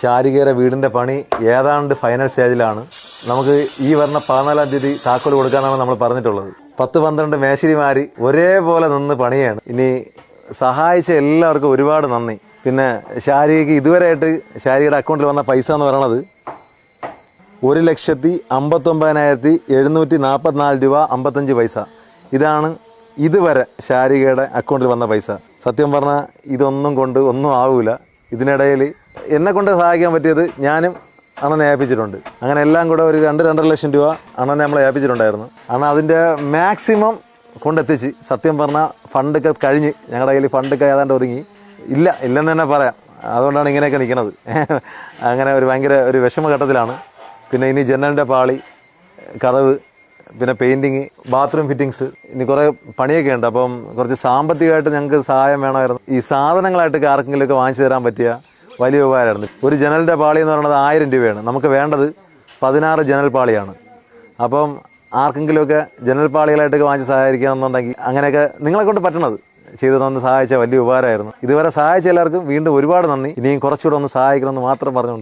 ശാരികയുടെ വീടിൻ്റെ പണി ഏതാണ്ട് ഫൈനൽ സ്റ്റേജിലാണ്. നമുക്ക് ഈ വരുന്ന 14-ാം തീയതി താക്കോൽ കൊടുക്കാനാണ് നമ്മൾ പറഞ്ഞിട്ടുള്ളത്. 10-12 മേശിരിമാർ ഒരേപോലെ നിന്ന് പണിയാണ്. ഇനി സഹായിച്ച എല്ലാവർക്കും ഒരുപാട് നന്ദി. പിന്നെ ശാരികയ്ക്ക് ഇതുവരെയായിട്ട് ശാരികയുടെ അക്കൗണ്ടിൽ വന്ന പൈസ എന്ന് പറയണത് 1,59,744 രൂപ 55 പൈസ. ഇതാണ് ഇതുവരെ ശാരികയുടെ അക്കൗണ്ടിൽ വന്ന പൈസ. സത്യം പറഞ്ഞാൽ ഇതൊന്നും കൊണ്ട് ഒന്നും ആവില്ല. ഇതിനിടയിൽ എന്നെ കൊണ്ട് സഹായിക്കാൻ പറ്റിയത് ഞാനും അണ്ണനെ ഏൽപ്പിച്ചിട്ടുണ്ട്. അങ്ങനെ എല്ലാം കൂടെ ഒരു 2-2.5 ലക്ഷം രൂപ അണ്ണനെ നമ്മൾ ഏൽപ്പിച്ചിട്ടുണ്ടായിരുന്നു. അണ്ണൻ അതിൻ്റെ മാക്സിമം കൊണ്ടെത്തിച്ച്. സത്യം പറഞ്ഞാൽ ഫണ്ടൊക്കെ കഴിഞ്ഞ് ഞങ്ങളുടെ കയ്യിൽ ഫണ്ടൊക്കെ ഏതാണ്ട് ഒതുങ്ങി. ഇല്ലെന്ന് തന്നെ പറയാം. അതുകൊണ്ടാണ് ഇങ്ങനെയൊക്കെ നിൽക്കുന്നത്. അങ്ങനെ ഭയങ്കര ഒരു വിഷമഘട്ടത്തിലാണ്. പിന്നെ ഇനി ജനലിൻ്റെ പാളി, കതവ്, പിന്നെ പെയിൻറ്റിങ്, ബാത്റൂം ഫിറ്റിങ്സ്, ഇനി കുറേ പണിയൊക്കെ ഉണ്ട്. അപ്പം കുറച്ച് സാമ്പത്തികമായിട്ട് ഞങ്ങൾക്ക് സഹായം വേണമായിരുന്നു. ഈ സാധനങ്ങളായിട്ടൊക്കെ ആർക്കെങ്കിലുമൊക്കെ വാങ്ങിച്ചു തരാൻ പറ്റിയ വലിയ ഉപകാരമായിരുന്നു. ഒരു ജനലിൻ്റെ പാളി എന്ന് പറയുന്നത് 1000 രൂപയാണ്. നമുക്ക് വേണ്ടത് 16 ജനൽ പാളിയാണ്. അപ്പം ആർക്കെങ്കിലുമൊക്കെ ജനൽ പാളികളായിട്ടൊക്കെ വാങ്ങിച്ച് സഹായിക്കുകയാണെന്നുണ്ടെങ്കിൽ അങ്ങനെയൊക്കെ നിങ്ങളെ കൊണ്ട് പറ്റണത് ചെയ്തു തന്ന് സഹായിച്ച വലിയ ഉപകാരമായിരുന്നു. ഇതുവരെ സഹായിച്ച എല്ലാവർക്കും വീണ്ടും ഒരുപാട് നന്ദി. ഇനിയും കുറച്ചുകൂടെ ഒന്ന് സഹായിക്കണമെന്ന് മാത്രം പറഞ്ഞുകൊണ്ട്